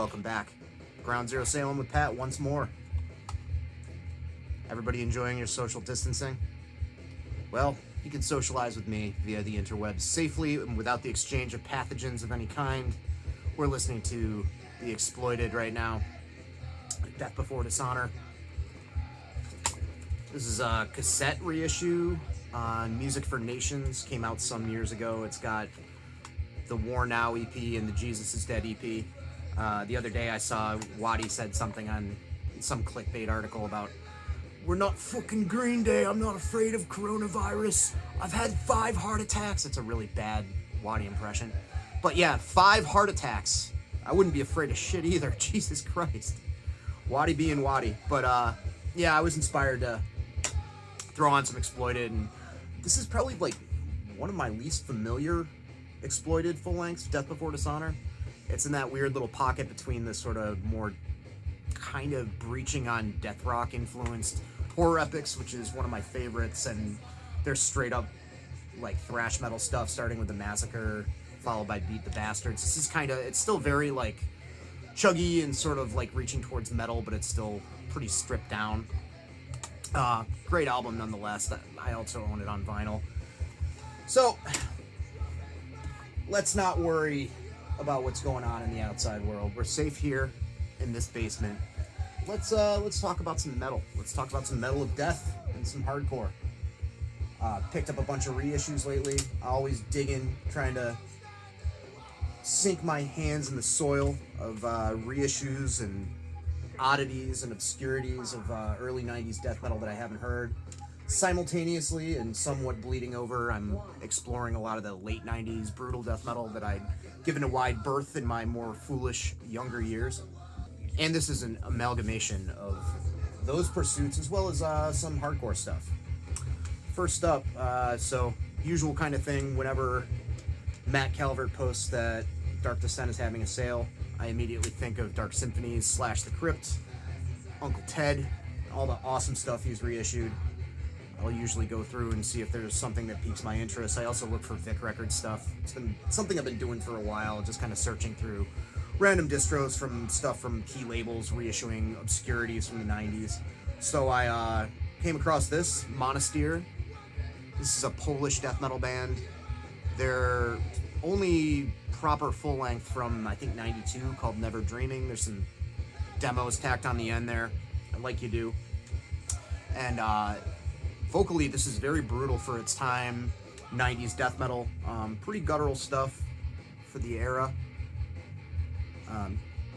welcome back. Ground Zero Salem with Pat once more. Everybody enjoying your social distancing? Well, you can socialize with me via the interwebs safely and without the exchange of pathogens of any kind. We're listening to The Exploited right now. Death Before Dishonor. This is a cassette reissue on Music for Nations. Came out some years ago. It's got the War Now EP and the Jesus is Dead EP. The other day I saw Waddy said something on some clickbait article about, "We're not fucking Green Day. I'm not afraid of coronavirus. I've had 5 heart attacks." It's a really bad Waddy impression. But yeah, 5 heart attacks. I wouldn't be afraid of shit either. Jesus Christ. Waddy being Waddy. But yeah, I was inspired to throw on some Exploited. And this is probably like one of my least familiar Exploited full lengths, Death Before Dishonor. It's in that weird little pocket between the sort of more kind of breaching on death rock influenced horror epics, which is one of my favorites, and they're straight up like thrash metal stuff, starting with The Massacre, followed by Beat the Bastards. This is kind of, it's still very like chuggy and sort of like reaching towards metal, but it's still pretty stripped down. Great album nonetheless. I also own it on vinyl. So let's not worry about what's going on in the outside world. We're safe here in this basement. Let's talk about some metal. Let's talk about some metal of death and some hardcore. Picked up a bunch of reissues lately. I always dig in, trying to sink my hands in the soil of reissues and oddities and obscurities of early 90s death metal that I haven't heard. Simultaneously and somewhat bleeding over, I'm exploring a lot of the late 90s brutal death metal that I'd given a wide berth in my more foolish younger years. And this is an amalgamation of those pursuits as well as some hardcore stuff. First up, so usual kind of thing, whenever Matt Calvert posts that Dark Descent is having a sale, I immediately think of Dark Symphonies / The Crypt, Uncle Ted, all the awesome stuff he's reissued. I'll usually go through and see if there's something that piques my interest. I also look for Vic Records stuff. It's been something I've been doing for a while, just kind of searching through random distros from stuff from key labels, reissuing obscurities from the 90s. So I came across this, Monastyr. This is a Polish death metal band. They're only proper full length from, I think, 92, called Never Dreaming. There's some demos tacked on the end there, like you do. And vocally, this is very brutal for its time, 90s death metal. Pretty guttural stuff for the era.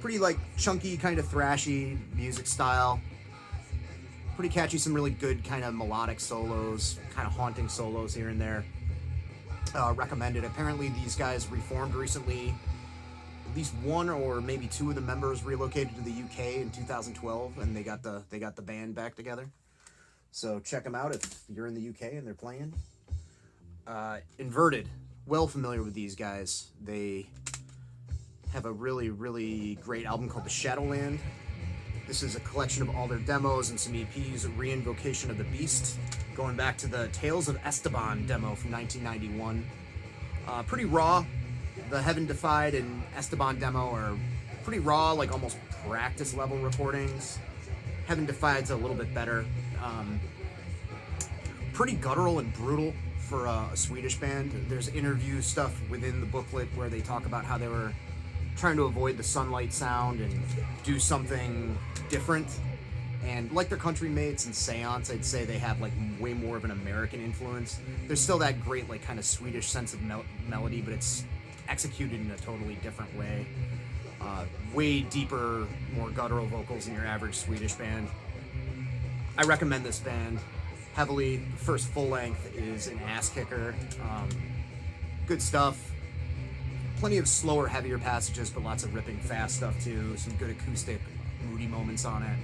Pretty like chunky, kind of thrashy music style. Pretty catchy, some really good kind of melodic solos, kind of haunting solos here and there. Recommended. Apparently these guys reformed recently. At least one or maybe 2 of the members relocated to the UK in 2012, and they got the band back together. So check them out if you're in the UK and they're playing. Inverted. Well familiar with these guys. They have a really, really great album called The Shadowland. This is a collection of all their demos and some EPs, Reinvocation of the Beast, going back to the Tales of Esteban demo from 1991. Pretty raw. The Heaven Defied and Esteban demo are pretty raw, like almost practice level recordings. Heaven Defied's a little bit better. Pretty guttural and brutal for a Swedish band. There's interview stuff within the booklet where they talk about how they were trying to avoid the sunlight sound and do something different. And like their country mates and Seance, I'd say they have like way more of an American influence. There's still that great like kind of Swedish sense of melody, but it's executed in a totally different way. Way deeper, more guttural vocals than your average Swedish band. I recommend this band heavily. The first full length is an ass kicker. Good stuff. Plenty of slower, heavier passages, but lots of ripping fast stuff too. Some good acoustic, moody moments on it.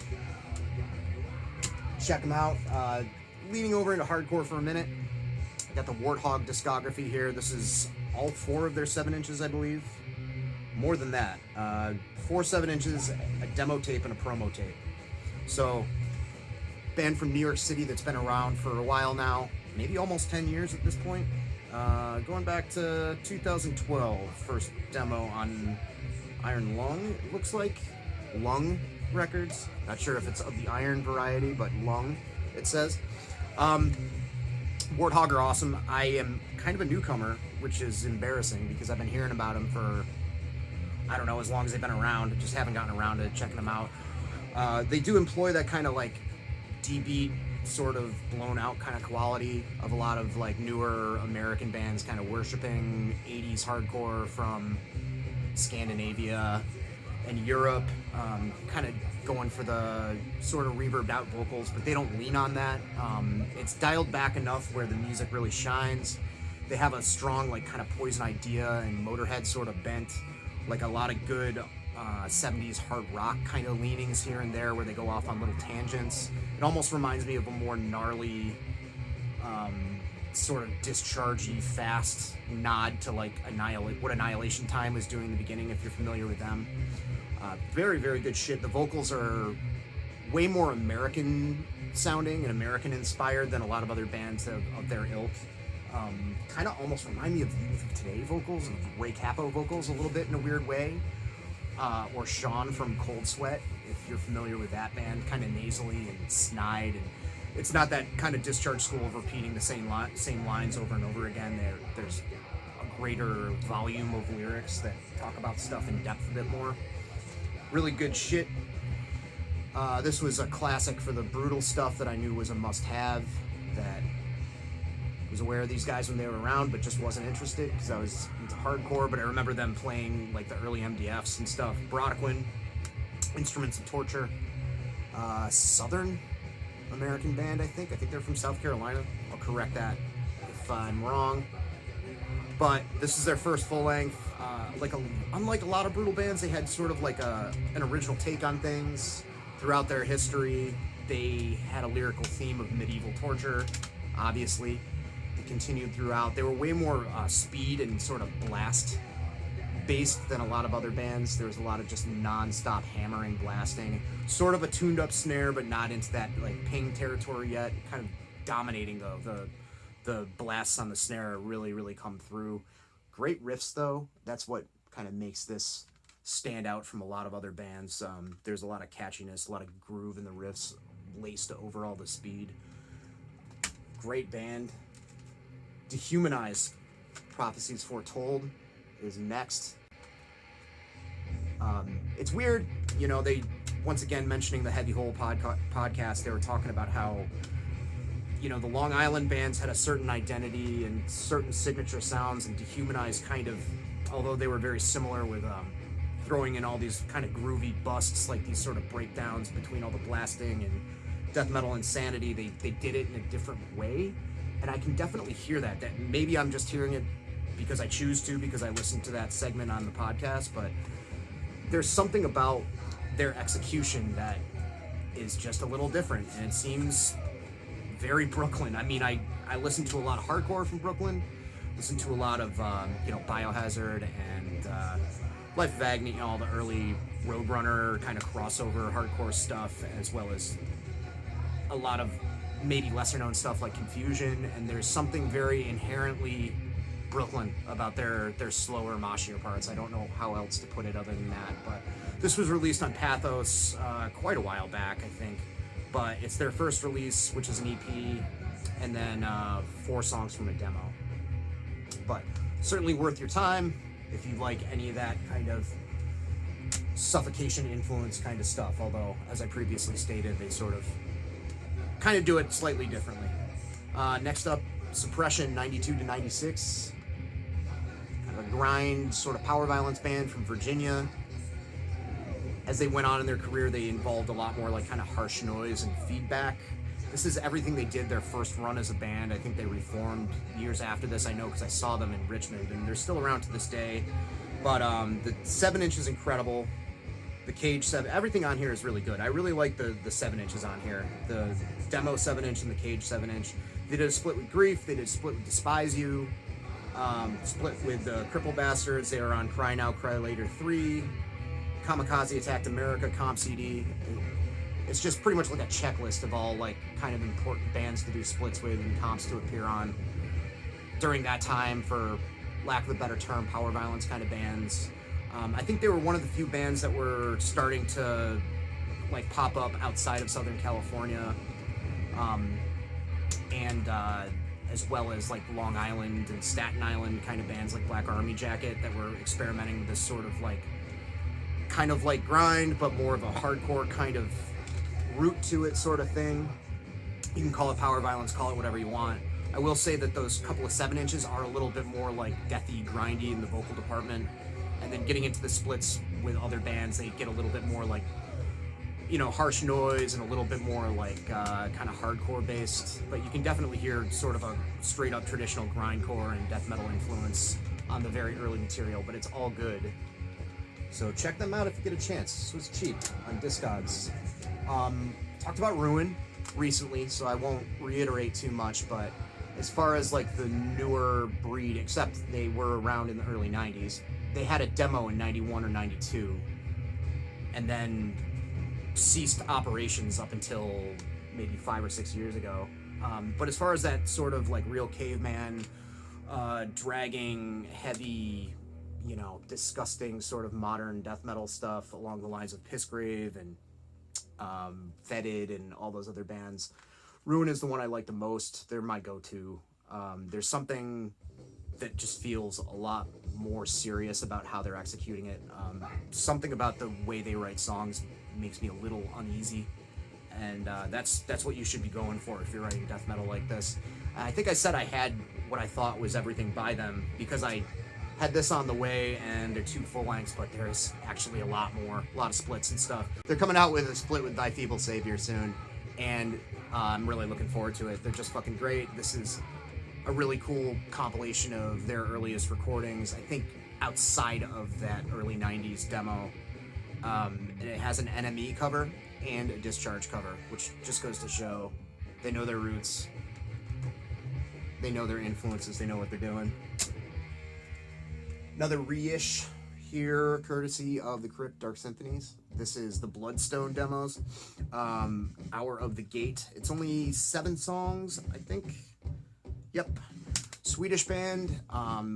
Check them out. Leaning over into hardcore for a minute. I got the Warthog discography here. This is all 4 of their 7 inches, I believe. More than that. 4 7-inches, a demo tape, and a promo tape. So, band from New York City that's been around for a while now. Maybe almost 10 years at this point. Going back to 2012, first demo on Iron Lung, it looks like. Lung Records. Not sure if it's of the iron variety, but Lung, it says. Warthog are awesome. I am kind of a newcomer, which is embarrassing because I've been hearing about them for, I don't know, as long as they've been around. Just haven't gotten around to checking them out. They do employ that kind of like D-beat, sort of blown out kind of quality of a lot of like newer American bands kind of worshiping 80s hardcore from Scandinavia and Europe, kind of going for the sort of reverbed out vocals, but they don't lean on that. It's dialed back enough where the music really shines. They have a strong like kind of Poison idea and Motorhead sort of bent, like a lot of good 70s hard rock kind of leanings here and there where they go off on little tangents. It almost reminds me of a more gnarly, sort of dischargey, fast nod to like what Annihilation Time was doing in the beginning, if you're familiar with them. Very, very good shit. The vocals are way more American sounding and American inspired than a lot of other bands of their ilk. Kind of almost remind me of Youth of Today vocals, of Ray Capo vocals a little bit in a weird way. Or Sean from Cold Sweat, if you're familiar with that band, kind of nasally and snide, and it's not that kind of Discharge school of repeating the same lines over and over again. There's a greater volume of lyrics that talk about stuff in depth a bit more. Really good shit. This was a classic for the brutal stuff that I knew was a must-have, that was aware of these guys when they were around, but just wasn't interested because I was into hardcore. But I remember them playing like the early MDFs and stuff. Brodequin, Instruments of Torture, Southern American band, I think they're from South Carolina. I'll correct that if I'm wrong. But this is their first full length. Unlike a lot of brutal bands, they had sort of like an original take on things throughout their history. They had a lyrical theme of medieval torture, obviously. Continued throughout. They were way more speed and sort of blast based than a lot of other bands. There was a lot of just non-stop hammering, blasting, sort of a tuned up snare, but not into that like ping territory yet. Kind of dominating the blasts on the snare really come through. Great riffs though. That's what kind of makes this stand out from a lot of other bands. There's a lot of catchiness, a lot of groove in the riffs, laced over all the speed. Great band. Dehumanized, Prophecies Foretold is next. It's weird, you know, they, once again, mentioning the Heavy Hole podcast, they were talking about how, you know, the Long Island bands had a certain identity and certain signature sounds, and Dehumanized kind of, although they were very similar with throwing in all these kind of groovy busts, like these sort of breakdowns between all the blasting and death metal insanity, they did it in a different way. And I can definitely hear that maybe I'm just hearing it because I choose to, because I listened to that segment on the podcast, but there's something about their execution that is just a little different, and it seems very Brooklyn. I mean, I listen to a lot of hardcore from Brooklyn, listen to a lot of, Biohazard and Life of Agony, all the early Roadrunner kind of crossover hardcore stuff, as well as a lot of maybe lesser known stuff like Confusion, and there's something very inherently Brooklyn about their slower, moshier parts. I don't know how else to put it other than that, but this was released on Pathos quite a while back, I think, but it's their first release, which is an EP, and then 4 songs from a demo. But certainly worth your time if you like any of that kind of suffocation influence kind of stuff, although, as I previously stated, they sort of kind of do it slightly differently. Next up, Suppression, 92 to 96. Kind of a grind, sort of power violence band from Virginia. As they went on in their career, they involved a lot more like kind of harsh noise and feedback. This is everything they did their first run as a band. I think they reformed years after this, I know, because I saw them in Richmond, and they're still around to this day. But the 7-inch is incredible. The Cage 7, everything on here is really good. I really like the 7 inches on here. The demo 7-inch and the Cage 7-inch. They did a split with Grief. They did a split with Despise You. Split with Cripple Bastards. They are on Cry Now, Cry Later 3. Kamikaze Attacked America comp CD. It's just pretty much like a checklist of all like kind of important bands to do splits with and comps to appear on during that time, for lack of a better term, power violence kind of bands. I think they were one of the few bands that were starting to like pop up outside of Southern California, and as well as like Long Island and Staten Island kind of bands like Black Army Jacket that were experimenting with this sort of like kind of like grind, but more of a hardcore kind of root to it sort of thing. You can call it power violence, call it whatever you want. I will say that those couple of 7 inches are a little bit more like deathy, grindy in the vocal department. And then getting into the splits with other bands, they get a little bit more like, you know, harsh noise and a little bit more like kind of hardcore based. But you can definitely hear sort of a straight up traditional grindcore and death metal influence on the very early material, but it's all good. So check them out if you get a chance. This was cheap on Discogs. Talked about Ruin recently, so I won't reiterate too much, but as far as like the newer breed, except they were around in the early 90s, they had a demo in 91 or 92 and then ceased operations up until maybe 5 or 6 years ago. But as far as that sort of like real caveman, dragging, heavy, you know, disgusting sort of modern death metal stuff along the lines of Pissgrave and Fetid and all those other bands, Ruin is the one I like the most. They're my go-to. There's something that just feels a lot more serious about how they're executing it. Something about the way they write songs makes me a little uneasy, and that's what you should be going for if you're writing death metal like this. I think I said I had what I thought was everything by them because I had this on the way and they're 2 full lengths, but there's actually a lot more, a lot of splits and stuff. They're coming out with a split with Thy Feeble Savior soon, and I'm really looking forward to it. They're just fucking great. This is a really cool compilation of their earliest recordings, I think outside of that early 90s demo. And it has an NME cover and a Discharge cover, which just goes to show they know their roots, they know their influences, they know what they're doing. Another reish here, courtesy of the Crypt Dark Symphonies. This is the Bloodstone Demos, Hour of the Gate. It's only 7 songs, I think. Yep. Swedish band. I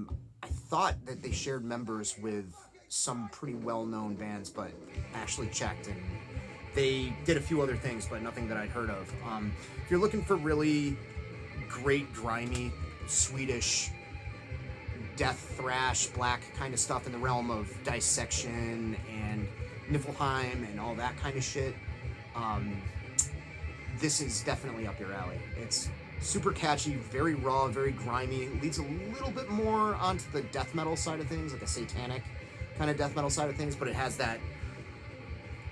thought that they shared members with some pretty well-known bands, but actually checked, and they did a few other things, but nothing that I'd heard of. If you're looking for really great, grimy, Swedish death thrash, black kind of stuff in the realm of Dissection and Niflheim and all that kind of shit, this is definitely up your alley. It's super catchy, very raw, very grimy. Leads a little bit more onto the death metal side of things, like a satanic kind of death metal side of things, but it has that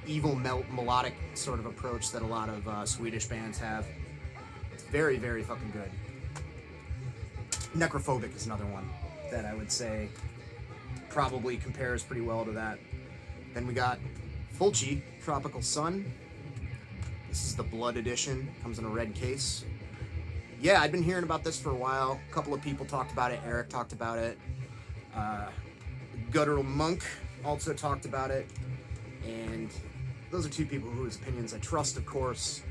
evil melodic sort of approach that a lot of Swedish bands have. It's very, very fucking good. Necrophobic is another one that I would say probably compares pretty well to that. Then we got Fulci, Tropical Sun. This is the Blood edition, comes in a red case. Yeah, I'd been hearing about this for a while. A couple of people talked about it. Eric talked about it. Guttural Monk also talked about it. And those are 2 people whose opinions I trust, of course.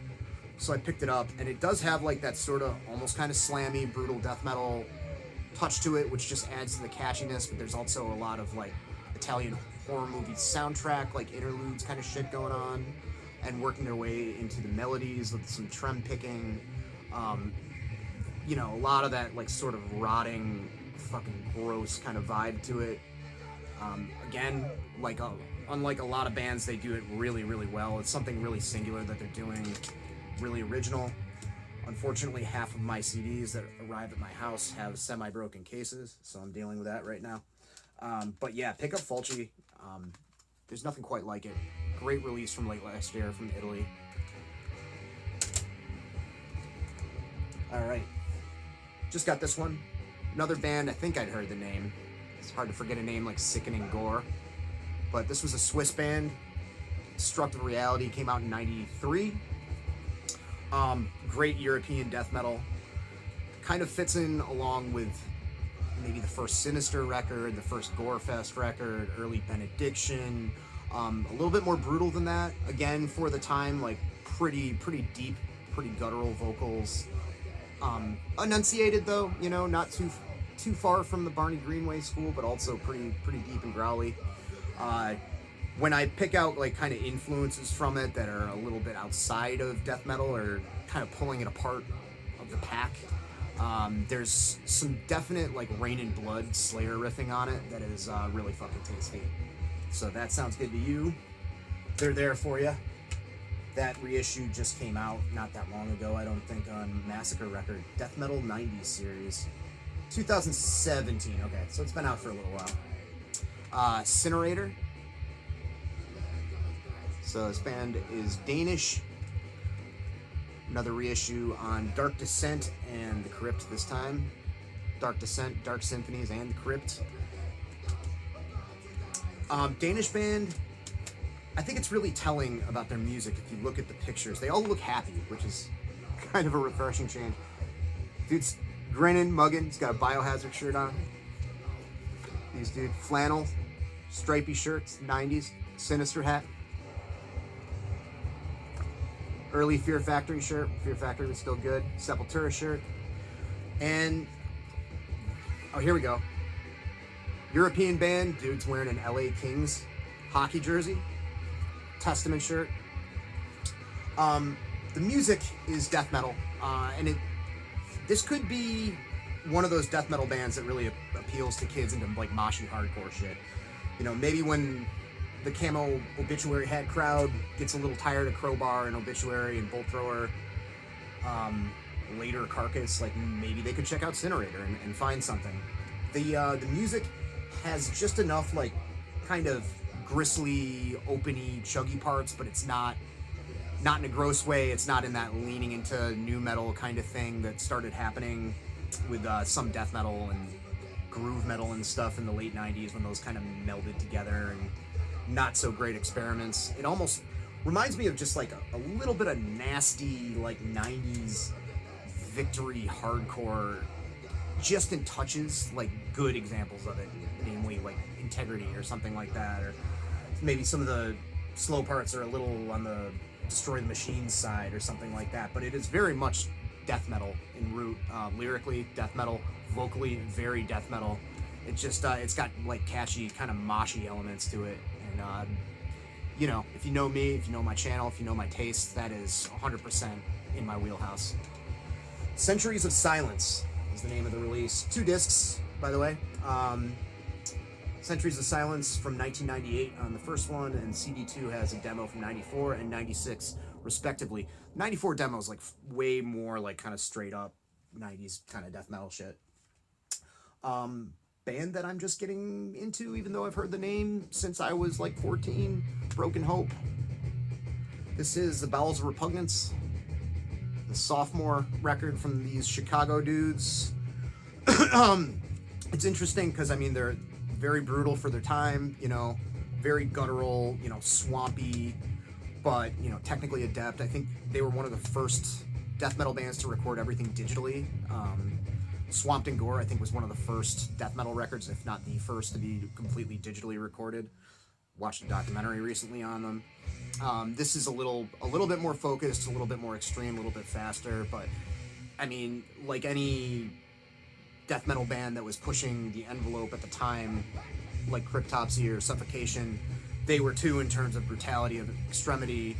So I picked it up, and it does have like that sort of almost kind of slammy, brutal death metal touch to it, which just adds to the catchiness, but there's also a lot of like Italian horror movie soundtrack, like interludes kind of shit going on, and working their way into the melodies with some trem picking. You know, a lot of that like sort of rotting, fucking gross kind of vibe to it. Again, like unlike a lot of bands, they do it really, really well. It's something really singular that they're doing, really original. Unfortunately, half of my CDs that arrive at my house have semi-broken cases, so I'm dealing with that right now. But yeah, pick up Fulci. There's nothing quite like it. Great release from late last year from Italy. All right, just got this one. Another band, I think I'd heard the name. It's hard to forget a name like Sickening Gore. But this was a Swiss band. Structa Reality came out in 93. Great European death metal. Kind of fits in along with maybe the first Sinister record, the first Gorefest record, early Benediction. A little bit more brutal than that. Again, for the time, like pretty deep, pretty guttural vocals. Enunciated though, you know, not too far from the Barney Greenway school, but also pretty deep and growly. When I pick out like kind of influences from it that are a little bit outside of death metal or kind of pulling it apart of the pack, there's some definite like Rain and Blood Slayer riffing on it that is really fucking tasty. So that sounds good to you. They're there for you. That reissue just came out not that long ago, I don't think, on Massacre Record. Death Metal 90s series. 2017, okay, so it's been out for a little while. Cinerator. So this band is Danish. Another reissue on Dark Descent and the Crypt this time. Dark Descent, Dark Symphonies, and the Crypt. Danish band, I think it's really telling about their music if you look at the pictures. They all look happy, which is kind of a refreshing change. Dude's grinning, mugging. He's got a Biohazard shirt on. These dude, flannel, stripy shirts, 90s, Sinister hat. Early Fear Factory shirt. Fear Factory was still good. Sepultura shirt. And, oh, here we go. European band, dude's wearing an LA Kings hockey jersey. Testament shirt. The music is death metal, and this could be one of those death metal bands that really appeals to kids into like moshy hardcore shit. You know, maybe when the camo Obituary hat crowd gets a little tired of Crowbar and Obituary and Bolt Thrower, later Carcass, like maybe they could check out Cinerator and find something. The music has just enough like kind of gristly, openy, chuggy parts, but it's not in a gross way. It's not in that leaning into new metal kind of thing that started happening with some death metal and groove metal and stuff in the late 90s when those kind of melded together and not so great experiments. It almost reminds me of just like a little bit of nasty like 90s victory hardcore, just in touches, like good examples of it, namely like Integrity or something like that, or maybe some of the slow parts are a little on the Destroy the Machines side or something like that, but it is very much death metal in root. Lyrically death metal, vocally very death metal. It just it's got like catchy kind of moshy elements to it, and you know, if you know me, if you know my channel, if you know my taste, that is 100% in my wheelhouse. Centuries of Silence is the name of the release. 2 discs, by the way. Centuries of Silence from 1998 on the first one, and CD2 has a demo from 94 and 96 respectively. 94 demos like way more like kind of straight up 90s kind of death metal shit. Band that I'm just getting into, even though I've heard the name since I was like 14, Broken Hope. This is The Bowels of Repugnance, the sophomore record from these Chicago dudes. It's interesting because I mean they're very brutal for their time, you know, very guttural, you know, swampy, but, you know, technically adept. I think they were one of the first death metal bands to record everything digitally. Sickening Gore, I think, was one of the first death metal records, if not the first, to be completely digitally recorded. Watched a documentary recently on them. This is a little bit more focused, a little bit more extreme, a little bit faster, but, I mean, like any death metal band that was pushing the envelope at the time, like Cryptopsy or Suffocation, they were too in terms of brutality of extremity,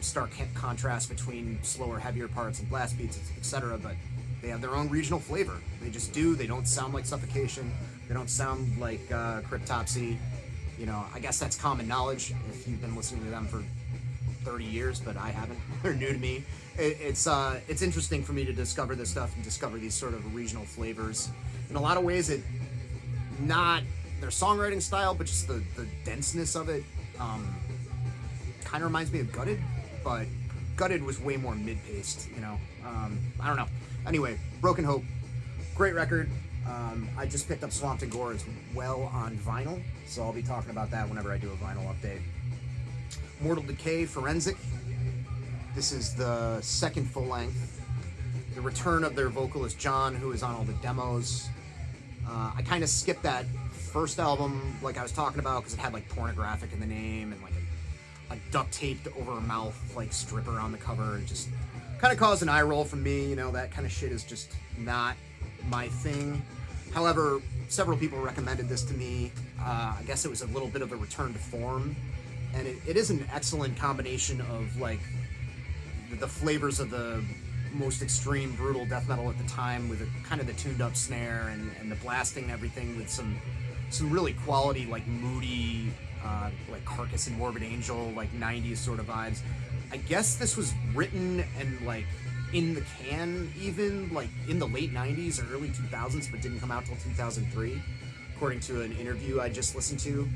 stark contrast between slower, heavier parts and blast beats, etc. But they have their own regional flavor. They just do. They don't sound like Suffocation. They don't sound like Cryptopsy. You know, I guess that's common knowledge if you've been listening to them for 30 years, but I haven't. They're new to me. It's interesting for me to discover this stuff and discover these sort of regional flavors. In a lot of ways, it not their songwriting style, but just the denseness of it kind of reminds me of Gutted, but Gutted was way more mid-paced, you know. I don't know. Anyway, Broken Hope, great record. I just picked up Sickening Gore as well on vinyl, so I'll be talking about that whenever I do a vinyl update. Mortal Decay, Forensic. This is the second full length. The return of their vocalist John, who is on all the demos. I kind of skipped that first album, like I was talking about, because it had like pornographic in the name and like a duct taped over her mouth like stripper on the cover. It just kind of caused an eye roll from me. You know, that kind of shit is just not my thing. However, several people recommended this to me. I guess it was a little bit of a return to form, and it is an excellent combination of like the flavors of the most extreme brutal death metal at the time, with kind of the tuned up snare and the blasting and everything, with some really quality like moody like Carcass and Morbid Angel, like 90s sort of vibes. I guess this was written and like in the can even like in the late 90s or early 2000s, but didn't come out till 2003, according to an interview I just listened to.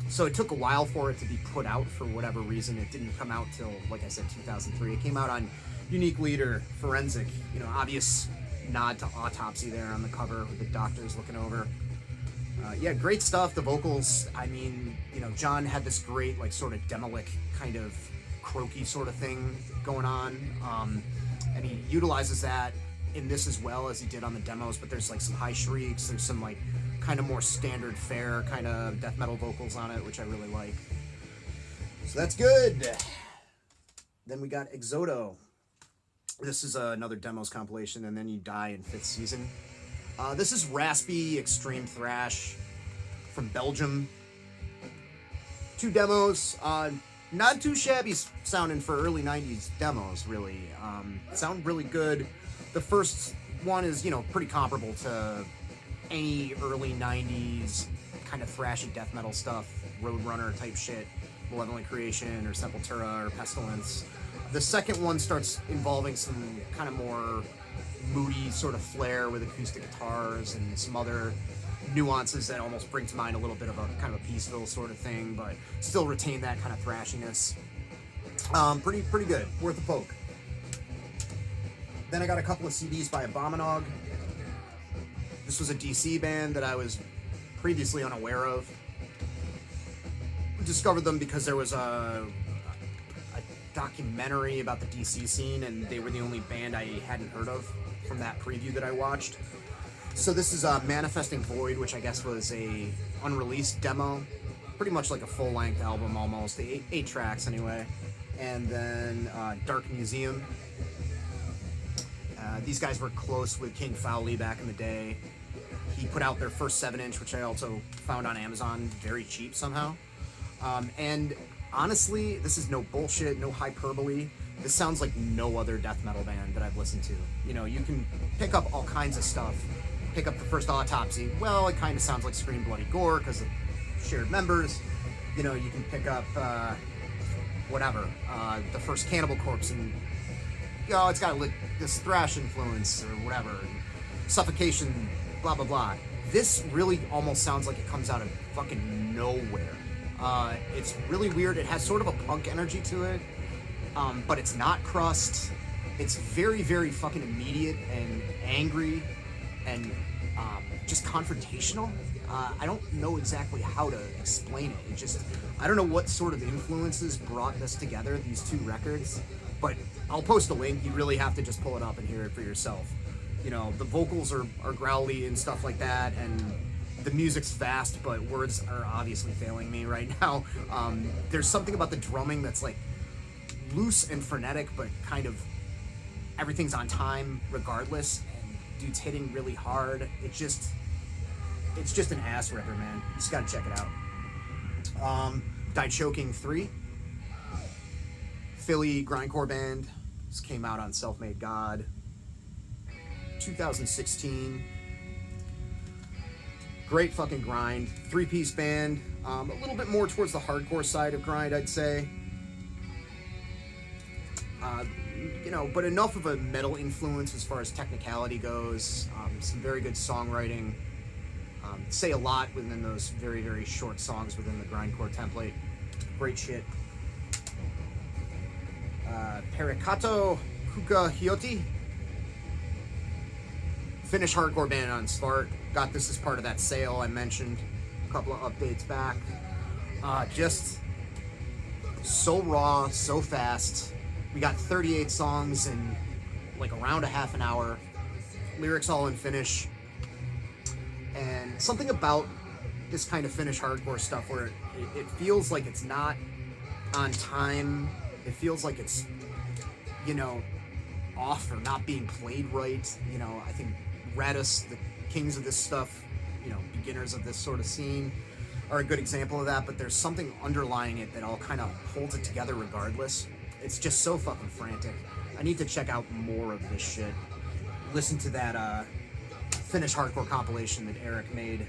So it took a while for it to be put out for whatever reason. It didn't come out till, like I said, 2003. It came out on Unique Leader, Forensic, you know, obvious nod to Autopsy there on the cover with the doctors looking over. Yeah, great stuff. The vocals, I mean, you know, John had this great, like, sort of demolic kind of croaky sort of thing going on. And he utilizes that in this as well as he did on the demos, but there's, like, some high shrieks. There's some, like, kind of more standard fare kind of death metal vocals on it, which I really like. So that's good. Then we got Exoto. This is another demos compilation, and then you die in 5th season. This is raspy, extreme thrash from Belgium. 2 demos. Not too shabby sounding for early 90s demos, really. Sound really good. The first one is, you know, pretty comparable to any early 90s kind of thrashy death metal stuff, Roadrunner type shit, Malevolent Creation or Sepultura or Pestilence. The second one starts involving some kind of more moody sort of flair with acoustic guitars and some other nuances that almost bring to mind a little bit of a kind of a Peaceville sort of thing, but still retain that kind of thrashiness. Pretty good, worth a poke. Then I got a couple of CDs by Abominog. This was a DC band that I was previously unaware of. Discovered them because there was a documentary about the DC scene, and they were the only band I hadn't heard of from that preview that I watched. So this is Manifesting Void, which I guess was a unreleased demo, pretty much like a full-length album almost, 8 tracks anyway. And then Dark Museum. These guys were close with King Fowley back in the day. He put out their first 7-inch, which I also found on Amazon very cheap somehow. And honestly, this is no bullshit, no hyperbole. This sounds like no other death metal band that I've listened to. You know, you can pick up all kinds of stuff. Pick up the first Autopsy. Well, it kind of sounds like Scream Bloody Gore because of shared members. You know, you can pick up, the first Cannibal Corpse, and, you know, it's got this thrash influence or whatever. And Suffocation, blah, blah, blah. This really almost sounds like it comes out of fucking nowhere. It's really weird. It has sort of a punk energy to it, but it's not crust. It's very, very fucking immediate and angry and just confrontational. I don't know exactly how to explain it. I don't know what sort of influences brought this together, these 2 records, but I'll post a link. You really have to just pull it up and hear it for yourself. You know, the vocals are growly and stuff like that, and the music's fast, but words are obviously failing me right now. There's something about the drumming that's like loose and frenetic, but kind of everything's on time regardless, and dude's hitting really hard. It's just an ass ripper, man. You just gotta check it out. Died Choking 3. Philly grindcore band. This came out on Self-Made God. 2016. Great fucking grind. 3-piece band. A little bit more towards the hardcore side of grind, I'd say. You know, but enough of a metal influence as far as technicality goes. Some very good songwriting. Say a lot within those very, very short songs within the grindcore template. Great shit. Pericato Hookah Hyoti. Finnish hardcore band on Svart. Got this as part of that sale I mentioned a couple of updates back. Just so raw, so fast. We got 38 songs in like around a half an hour. Lyrics all in Finnish. And something about this kind of Finnish hardcore stuff where it feels like it's not on time. It feels like it's, you know, off or not being played right. You know, I think Radus, the kings of this stuff, you know, beginners of this sort of scene are a good example of that, but there's something underlying it that all kind of holds it together regardless. It's just so fucking frantic. I need to check out more of this shit. Listen to that Finnish hardcore compilation that Eric made.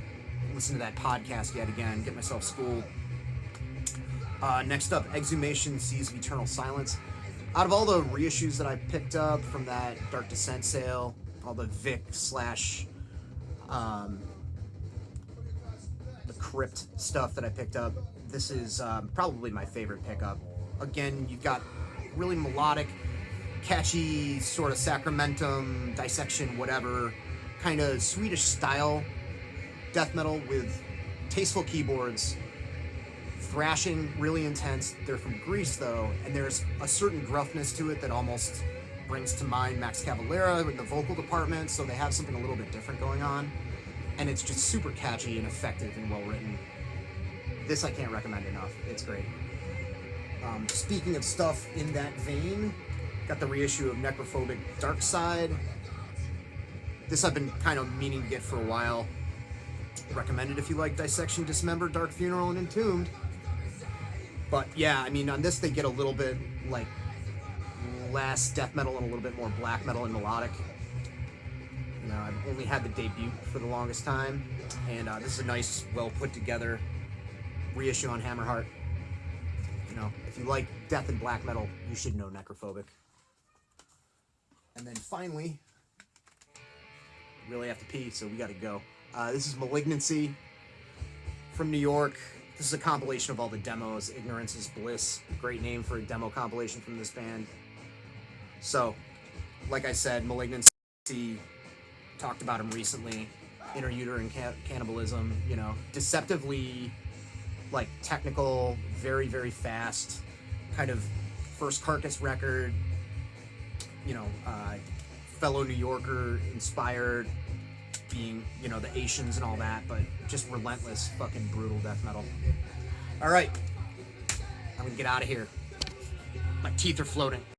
Listen to that podcast yet again. Get myself schooled. Next up, Exhumation, Seas of Eternal Silence. Out of all the reissues that I picked up from that Dark Descent sale, all the Vic slash the Crypt stuff that I picked up, this is probably my favorite pickup. Again, you've got really melodic, catchy, sort of sacramentum, dissection, whatever, kind of Swedish style death metal with tasteful keyboards, thrashing, really intense. They're from Greece, though, and there's a certain gruffness to it that almost brings to mind Max Cavalera in the vocal department, so they have something a little bit different going on, and it's just super catchy and effective and well-written. This I can't recommend enough. It's great. Speaking of stuff in that vein, got the reissue of Necrophobic Dark Side. This I've been kind of meaning to get for a while. Recommended if you like Dissection, Dismember, Dark Funeral, and Entombed. But yeah, I mean, on this they get a little bit like less death metal and a little bit more black metal and melodic. You know, I've only had the debut for the longest time, and this is a nice, well put together reissue on Hammerheart. You know, if you like death and black metal, you should know Necrophobic. And then finally, really have to pee, so we gotta go. This is Malignancy from New York. This is a compilation of all the demos. Ignorance is Bliss. Great name for a demo compilation from this band. So, like I said, Malignancy, talked about him recently. Interuterine cannibalism, you know, deceptively, like, technical, very, very fast, kind of first Carcass record, you know, fellow New Yorker inspired, being, you know, the Asians and all that, but just relentless, fucking brutal death metal. All right, I'm gonna get out of here. My teeth are floating.